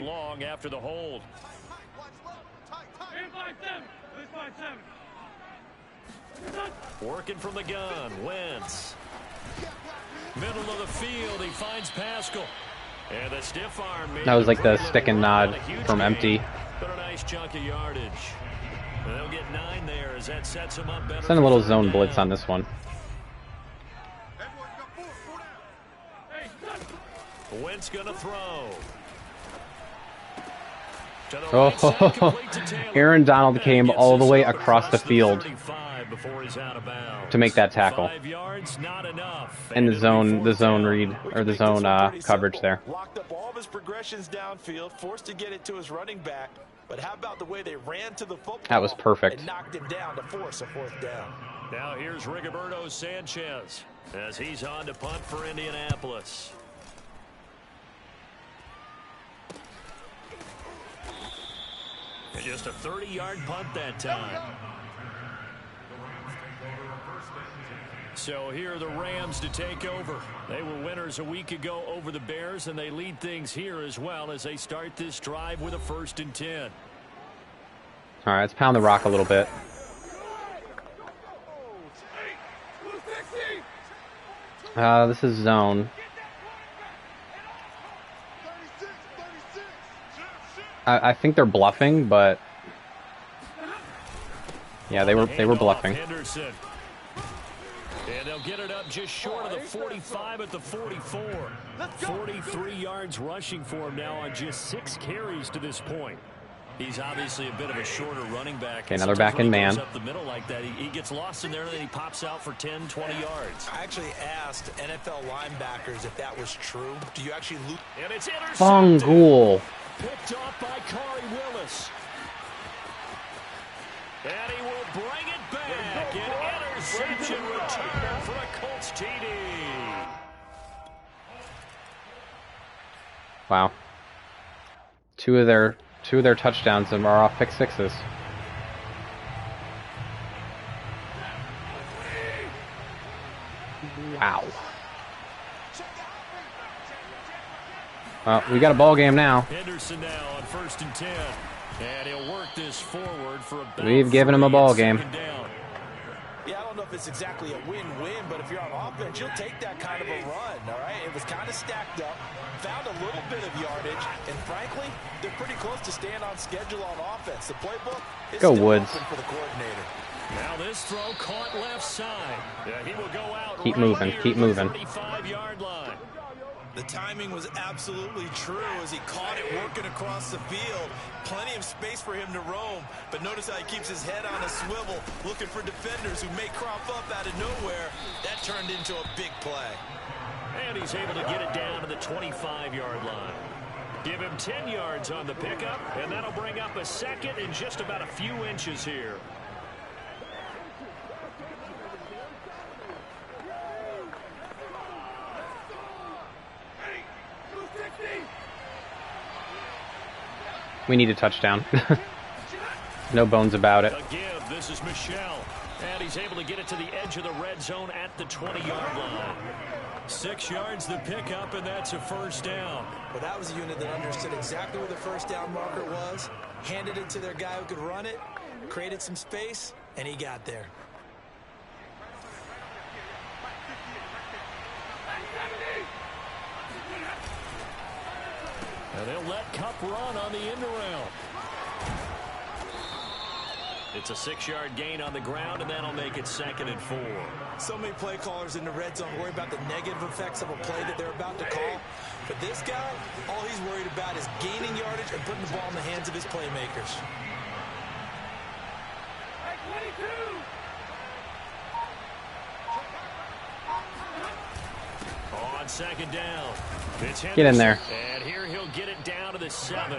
long after the hold. Working from the gun, Wentz. Middle of the field, he finds Pascal. And the stiff arm. That was like the stick and nod from empty. But a nice chunk of yardage. They'll get 9 there as that sets him up better. Send a little zone blitz on this one. Wentz gonna throw. Oh, Aaron Donald came all the way across the field to make that tackle. And the zone read, or the zone coverage there. Locked up all of his progressions downfield, forced to get it to his running back. But how about the way they ran to the football? That was perfect. And knocked him down to force a 4th down. Now here's Rigoberto Sanchez as he's on to punt for Indianapolis. Just a 30-yard punt that time. So here are the Rams to take over. They were winners a week ago over the Bears, and they lead things here as well as they start this drive with a 1st and 10. All right, let's pound the rock a little bit. This is zone. I think they're bluffing, but yeah, they were bluffing. Henderson. And they'll get it up just short of the 45 at the 44. 43 yards rushing for him now on just 6 carries to this point. He's obviously a bit of a shorter running back. Okay, another back in man. Up the middle like that, he gets lost in there, and then he pops out for 10, 20 yards. I actually asked NFL linebackers if that was true. Do you actually lose? And it's intercepted. Fungool. Picked off by Corey Willis. And he will bring it back. An interception return for a Colts TD. Wow. Two of their touchdowns are off pick sixes. Wow. We got a ball game now. Henderson now on 1st and 10. And he'll work this forward for a We've given him a ball game. Yeah, I don't know if it's exactly a win-win, but if you're on offense, you'll take that kind of a run, all right? It was kind of stacked up, found a little bit of yardage, and frankly, they're pretty close to staying on schedule on offense. The playbook is Go still Woods. open for the coordinator. Now this throw caught left side. Yeah, he will go out. Keep moving, keep moving. 35-yard line. The timing was absolutely true as he caught it working across the field. Plenty of space for him to roam, but notice how he keeps his head on a swivel, looking for defenders who may crop up out of nowhere. That turned into a big play. And he's able to get it down to the 25-yard line. Give him 10 yards on the pickup, and that'll bring up a 2nd and just about a few inches here. We need a touchdown. No bones about it. A give. This is Michel. And he's able to get it to the edge of the red zone at the 20-yard line. 6 yards the pickup, and that's a 1st down. Well, that was a unit that understood exactly where the 1st down marker was, handed it to their guy who could run it, created some space, and he got there. And they'll let Cup run on the end around. It's a 6-yard gain on the ground, and that'll make it 2nd and 4. So many play callers in the red zone worry about the negative effects of a play that they're about to call. But this guy, all he's worried about is gaining yardage and putting the ball in the hands of his playmakers. On 2nd down. Get in there. And here he'll get it down to the 7.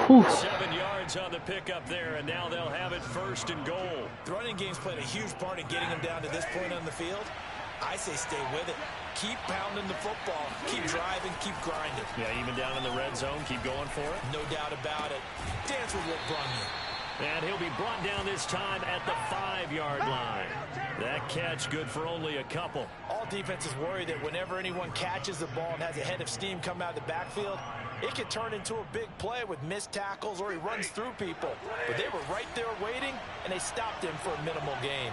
Whew. 7 yards on the pickup there, and now they'll have it 1st and goal. The running game's played a huge part in getting him down to this point on the field. I say stay with it. Keep pounding the football. Keep driving. Keep grinding. Yeah, even down in the red zone, keep going for it. No doubt about it. Dance with what brung you. And he'll be brought down this time at the 5-yard line. That catch good for only a couple. All defenses worry that whenever anyone catches the ball and has a head of steam come out of the backfield, It could turn into a big play with missed tackles or he runs through people. But they were right there waiting, and they stopped him for a minimal gain.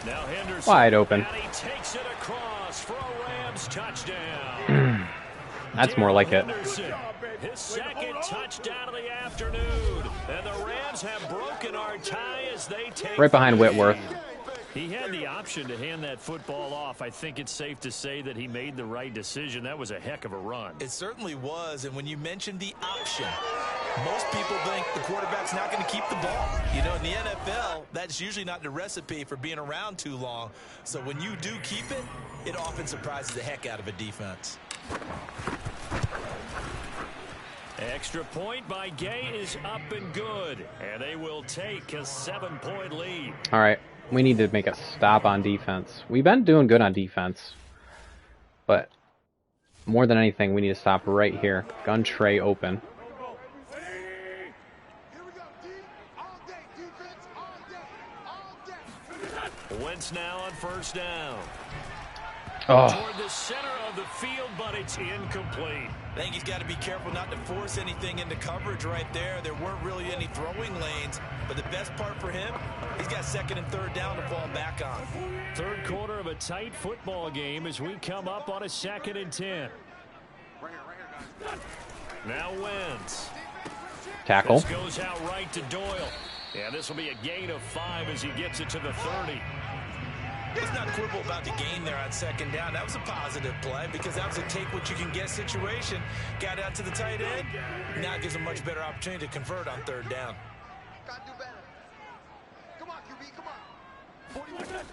Now Henderson, wide open. and he takes it across for a Rams touchdown. That's more like it. His second touchdown of the afternoon. And the Rams have broken our tie as they take right behind Whitworth. He had the option to hand that football off. I think it's safe to say that he made the right decision. That was a heck of a run. It certainly was. And when you mentioned the option, most people think the quarterback's not going to keep the ball. You know, in the NFL, that's usually not the recipe for being around too long. So when you do keep it, it often surprises the heck out of a defense. Extra point by Gay is up and good. And they will take a 7-point lead. All right. We need to make a stop on defense. We've been doing good on defense. But more than anything, we need to stop right here. Gun tray open. Wentz now on first down. Oh. Toward the center of the field, but it's incomplete. I think he's got to be careful not to force anything into coverage right there. There weren't really any throwing lanes, but the best part for him, he's got second and third down to fall back on. Third quarter of a tight football game as we come up on a 2nd and 10. Now Wentz. Tackle. This goes out right to Doyle. Yeah, this will be a gain of 5 as he gets it to the 30. Let's not quibble about the gain there on second down. That was a positive play because that was a take-what-you-can-get situation. Got out to the tight end. Now it gives a much better opportunity to convert on third down. Got to do better. Come on, QB, come on. 41.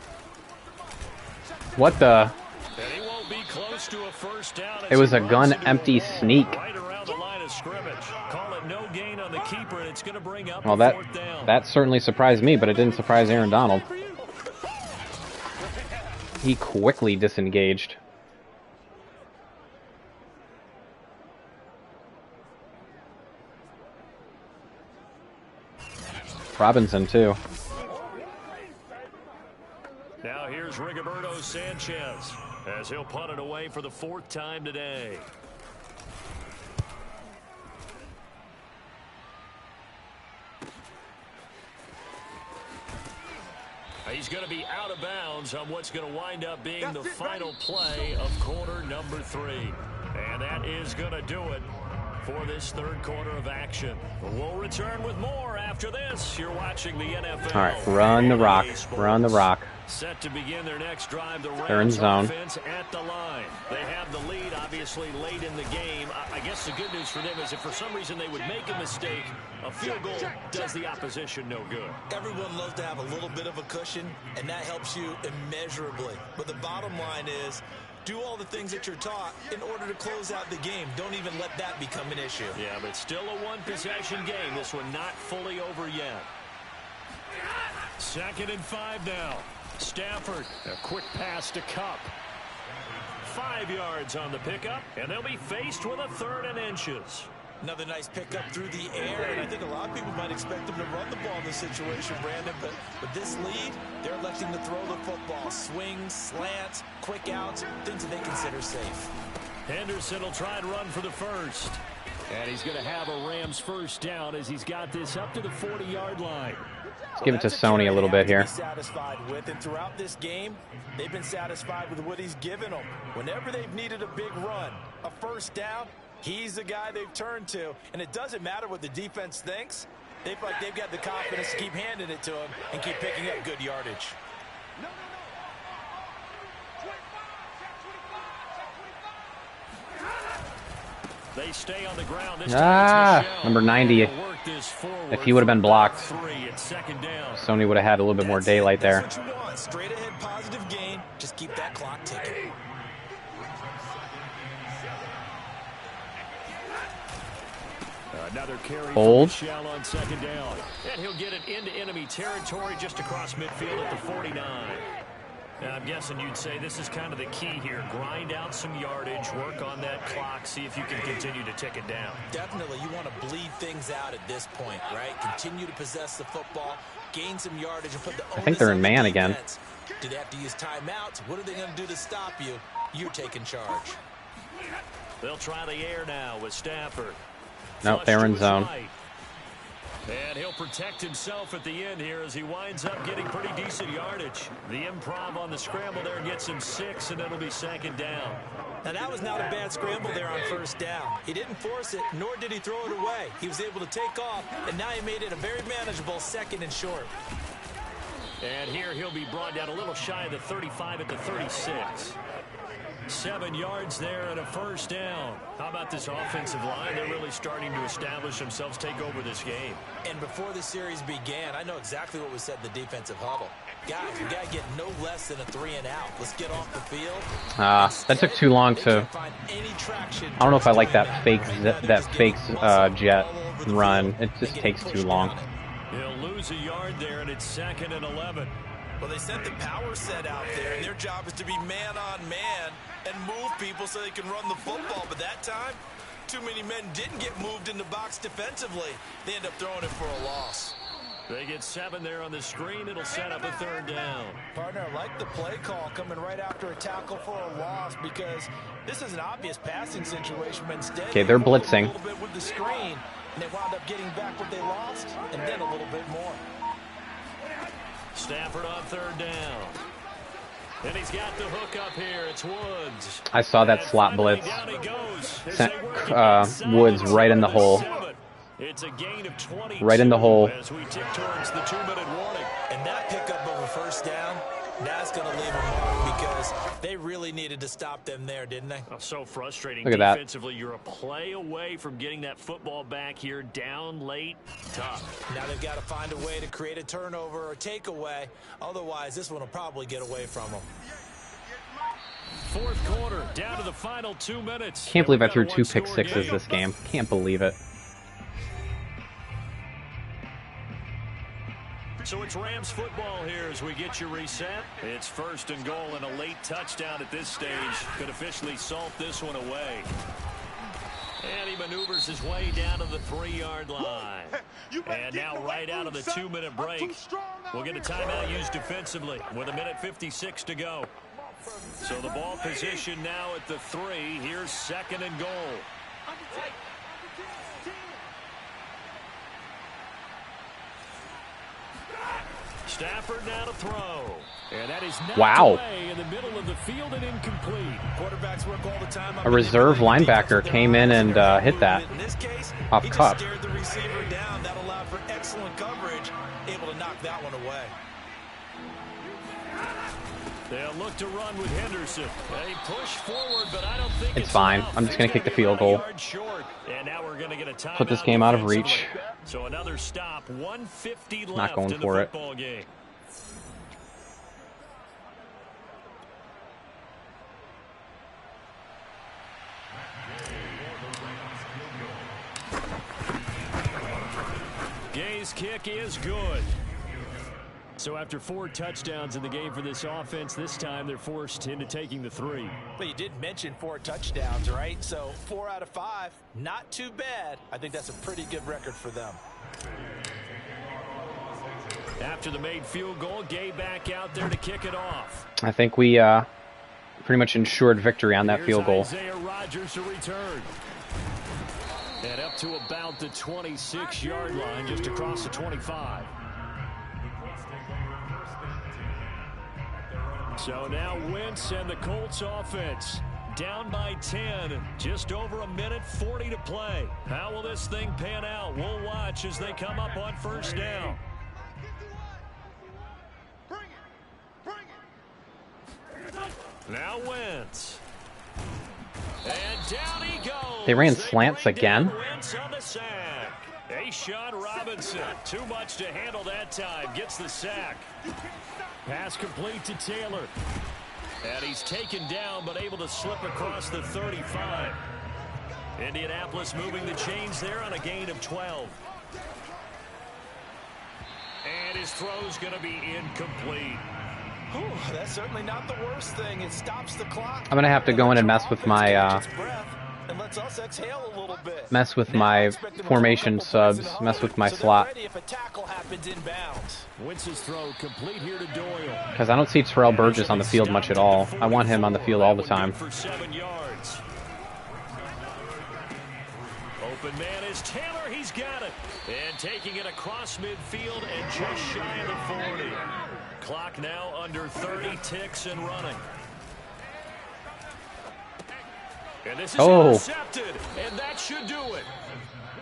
What the? And he won't be close to a first down. It was a gun empty sneak. Right around the line of scrimmage. Call it no gain on the keeper, and it's going to bring up Well, a fourth down. that certainly surprised me, but it didn't surprise Aaron Donald. He quickly disengaged. Robinson, too. Now here's Rigoberto Sanchez as he'll punt it away for the 4th time today. He's going to be out of bounds on what's going to wind up being the final play of quarter number 3. And that is going to do it for this third quarter of action. We'll return with more after this. You're watching the NFL. All right, run the rock. Run the rock. Set to begin their next drive. The They're in Rams zone. offense at the line. They have the lead, obviously, late in the game. I guess the good news for them is if for some reason they would make a mistake, a field goal does the opposition no good. Everyone loves to have a little bit of a cushion, and that helps you immeasurably. But the bottom line is, do all the things that you're taught in order to close out the game. Don't even let that become an issue. Yeah, but it's still a one-possession game. This one not fully over yet. 2nd and 5 now. Stafford, a quick pass to Cup. 5 yards on the pickup, and they'll be faced with a 3rd and inches. Another nice pickup through the air, and I think a lot of people might expect them to run the ball in this situation, Brandon, but with this lead, they're electing to throw the football. Swings, slants, quick outs, things that they consider safe. Henderson will try and run for the first. And he's going to have a Rams first down as he's got this up to the 40-yard line. Let's give it to Sony a little bit here. Satisfied with, and throughout this game, they've been satisfied with what he's given them. Whenever they've needed a big run, a first down, he's the guy they've turned to. And it doesn't matter what the defense thinks. They feel like they've got the confidence to keep handing it to him and keep picking up good yardage. They stay on the ground. This number 90. If he would have been blocked, Sony would have had a little bit more daylight there. That's what you want. Straight ahead, positive gain. Just keep that clock ticking. Another carry Hold. Michel on 2nd down. And he'll get it into enemy territory just across midfield at the 49. Now, I'm guessing you'd say this is kind of the key here. Grind out some yardage, work on that clock, see if you can continue to tick it down. Definitely, you want to bleed things out at this point, right? Continue to possess the football, gain some yardage, and put the I think they're in man again. Do they have to use timeouts? What are they going to do to stop you? You're taking charge. They'll try the air now with Stafford. Nope, they're in zone. Right. And he'll protect himself at the end here as he winds up getting pretty decent yardage. The improv on the scramble there gets him 6, and it'll be 2nd down. Now, that was not a bad scramble there on 1st down. He didn't force it, nor did he throw it away. He was able to take off, and now he made it a very manageable 2nd and short. And here he'll be brought down a little shy of the 35 at the 36. 7 yards there and a 1st down. How about this offensive line? They're really starting to establish themselves, take over this game. And before the series began, I know exactly what was said in the defensive huddle. Guys, we got to get no less than a 3 and out. Let's get off the field. That took too long to... I don't know if I like that fake jet run. It just takes too long. He'll lose a yard there, and it's 2nd and 11. Well, they sent the power set out there, and their job is to be man-on-man and move people so they can run the football. But that time, too many men didn't get moved in the box defensively. They end up throwing it for a loss. They get 7 there on the screen. It'll set up a 3rd down. Partner, I like the play call coming right after a tackle for a loss because this is an obvious passing situation. But instead, okay, they're blitzing. A little bit with the screen, and they wound up getting back what they lost, and then a little bit more. Stafford on 3rd down. And he's got the hook up here. It's Woods. I saw that slot blitz. Sent Woods right in the hole. It's a gain of 20. Right in the hole. As we tick towards the 2-minute warning. And that pickup of a 1st down, that's going to leave a mark because they really needed to stop them there, didn't they? Oh, so frustrating. Look at that. Defensively, you're a play away from getting that football back here. Down late. Tough. Now they've got to find a way to create a turnover or takeaway. Otherwise, this one will probably get away from them. 4th quarter, down to the final 2 minutes. Can't believe I threw 2 pick sixes this game. Can't believe it. So it's Rams football here as we get you reset. It's 1st and goal, and a late touchdown at this stage could officially salt this one away. And he maneuvers his way down to the 3-yard line. And now right out of the 2-minute break, we'll get a timeout used defensively with 1:56 to go. So the ball position now at the 3. Here's 2nd and goal. Stafford now to throw. And that is knocked away in the middle of the field and incomplete. Quarterbacks work all the time. A reserve linebacker came in and hit that in this case, off he cuff. Just stared the receiver down. That allowed for excellent coverage. Able to knock that one away. They'll look to run with Henderson. They push forward, but I don't think it's fine. I'm just going to kick the field goal. And now we're going to get a timeout. Put this game out of reach. So another stop. 150 left Not going in for the it. football game. Gay's kick is good. So after 4 touchdowns in the game for this offense, this time they're forced into taking the 3. But you did mention 4 touchdowns, right? So 4 out of 5, not too bad. I think that's a pretty good record for them. After the made field goal, Gay back out there to kick it off. I think we pretty much ensured victory on that field goal. Isaiah Rodgers to return. And up to about the 26-yard line, just across the 25. So now Wentz and the Colts offense down by 10. Just over 1:40 to play. How will this thing pan out? We'll watch as they come up on 1st down. Now Wentz. And down he goes. They ran slants again. Wentz on the sack. A'Shawn Robinson. Too much to handle that time. Gets the sack. Pass complete to Taylor. And he's taken down, but able to slip across the 35. Indianapolis moving the chains there on a gain of 12. And his throw's going to be incomplete. Whew, that's certainly not the worst thing. It stops the clock. I'm gonna have to go in and mess with my and lets us exhale a little bit. Mess with my formation subs, mess with my slot. Wentz's throw complete here to Doyle. Because I don't see Terrell Burgess on the field much at all. I want him on the field all the time. For 7 yards. Open man is Taylor. He's got it. And taking it across midfield and just shy of the 40. Clock now under 30 ticks and running. And this is intercepted, and that should do it.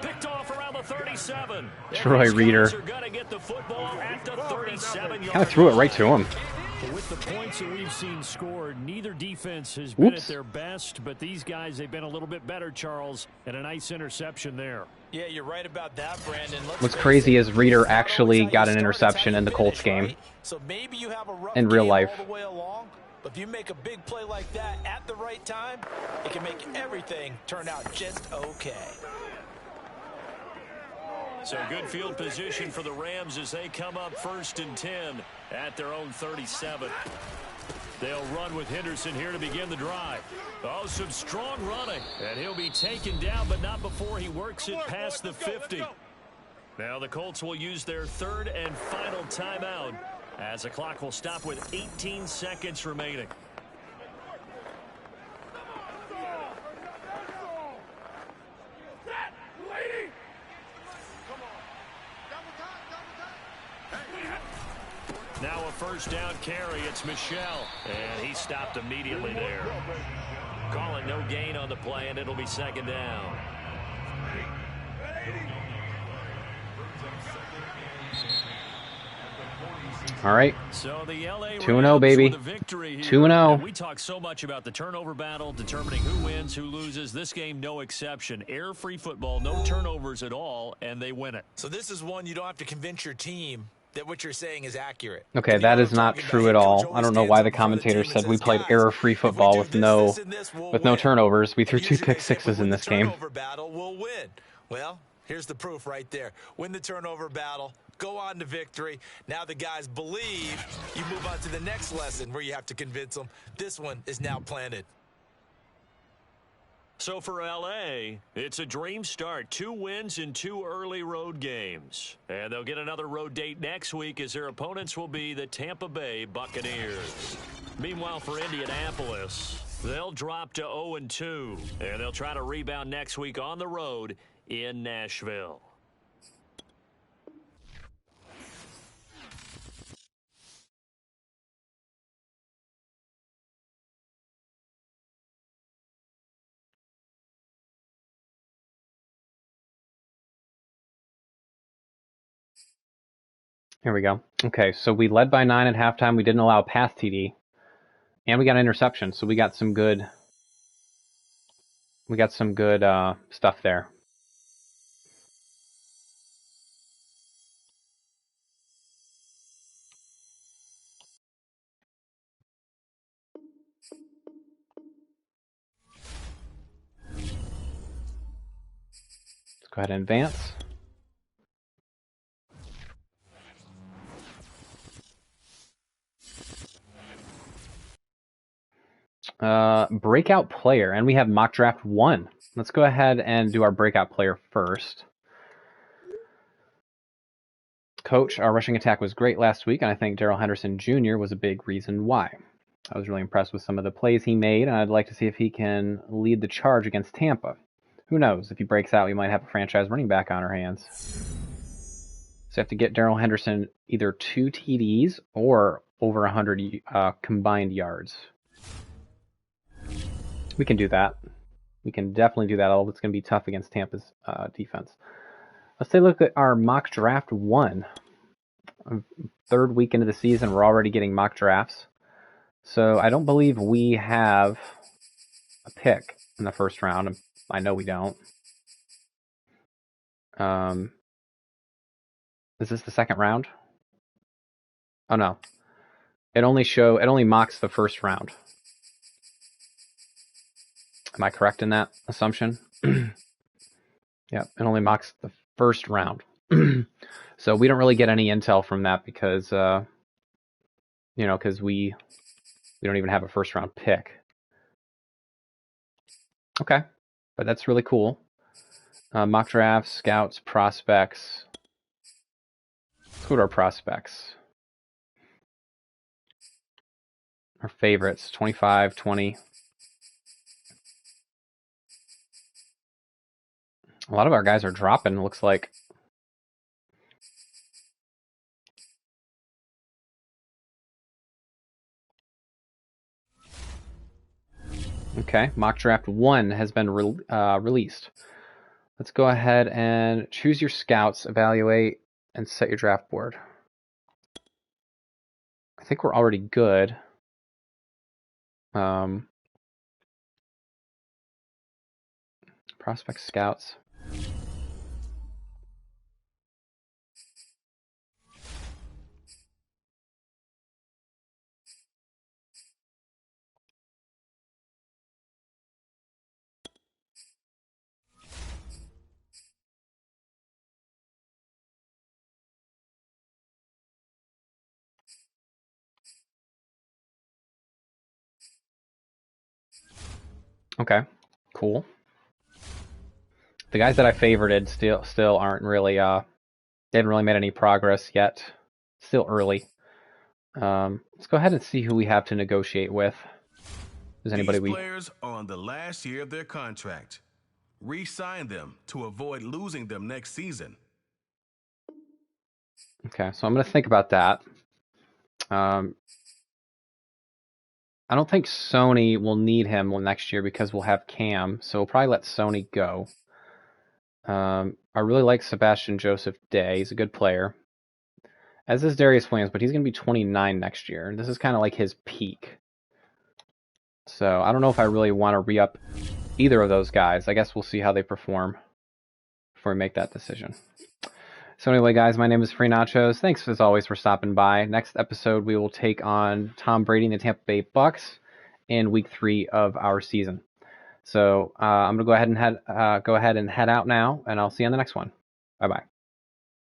Picked off around the 37. Troy Reader. Kind of threw it right to him. With the points that we've seen scored, neither defense has been at their best, but these guys, they've been a little bit better, Charles, and a nice interception there. Yeah, you're right about that, Brandon. What's crazy is Reader actually got an interception in the Colts game So maybe you have a rough in real life. all the way along, but if you make a big play like that at the right time, it can make everything turn out just okay. So good field position for the Rams as they come up 1st and 10 at their own 37. They'll run with Henderson here to begin the drive. Oh, some strong running. And he'll be taken down, but not before he works it past the 50. Now the Colts will use their 3rd and final timeout as the clock will stop with 18 seconds remaining. Now a 1st down carry. It's Michel. And he stopped immediately there. Calling no gain on the play, and it'll be 2nd down. All right. So the LA 2-0, baby. 2-0. We talk so much about the turnover battle, determining who wins, who loses. This game, no exception. Error-free football, no turnovers at all, and they win it. So this is one you don't have to convince your team that what you're saying is accurate. Okay, that is not true at all. I don't know why the commentator said we played error-free football with no turnovers. We threw 2 pick sixes in this game. Battle will win. Well, here's the proof right there. Win the turnover battle. Go on to victory. Now the guys believe. You move on to the next lesson where you have to convince them. This one is now planted. So for LA, it's a dream start. 2 wins in 2 early road games. And they'll get another road date next week as their opponents will be the Tampa Bay Buccaneers. Meanwhile, for Indianapolis, they'll drop to 0-2. And they'll try to rebound next week on the road in Nashville. Here we go. Okay, so we led by 9 at halftime. We didn't allow a pass TD. And we got an interception, so we got some good stuff there. Let's go ahead and advance. Breakout player, and we have mock draft 1. Let's go ahead and do our breakout player first. Coach, our rushing attack was great last week, and I think Darrell Henderson Jr. was a big reason why. I was really impressed with some of the plays he made, and I'd like to see if he can lead the charge against Tampa. Who knows? If he breaks out, we might have a franchise running back on our hands. So we have to get Darrell Henderson either 2 TDs or over 100 combined yards. We can do that. We can definitely do that, although it's going to be tough against Tampa's defense. Let's take a look at our mock draft 1. 3rd week into the season, we're already getting mock drafts. So I don't believe we have a pick in the 1st round. I know we don't. Is this the 2nd round? Oh no. It only mocks the 1st round. Am I correct in that assumption? Yeah, it only mocks the 1st round. So we don't really get any intel from that because, because we don't even have a 1st round pick. Okay, but that's really cool. Mock drafts, scouts, prospects. Let's go to our prospects. Our favorites, 25, 20. A lot of our guys are dropping, looks like. Okay, mock draft 1 has been released. Let's go ahead and choose your scouts, evaluate, and set your draft board. I think we're already good. Prospect scouts. Okay, cool. The guys that I favorited still aren't really they haven't really made any progress yet. Still early. Let's go ahead and see who we have to negotiate with. Is anybody These players are on the last year of their contract. Re-sign them to avoid losing them next season. Okay, so I'm going to think about that. I don't think Sony will need him next year because we'll have Cam, so we'll probably let Sony go. I really like Sebastian Joseph Day. He's a good player. As is Darius Williams, but he's going to be 29 next year. This is kind of like his peak. So I don't know if I really want to re-up either of those guys. I guess we'll see how they perform before we make that decision. So anyway, guys, my name is Free Nachos. Thanks, as always, for stopping by. Next episode, we will take on Tom Brady and the Tampa Bay Bucks in Week 3 of our season. So I'm going to go ahead and head out now, and I'll see you on the next one. Bye-bye.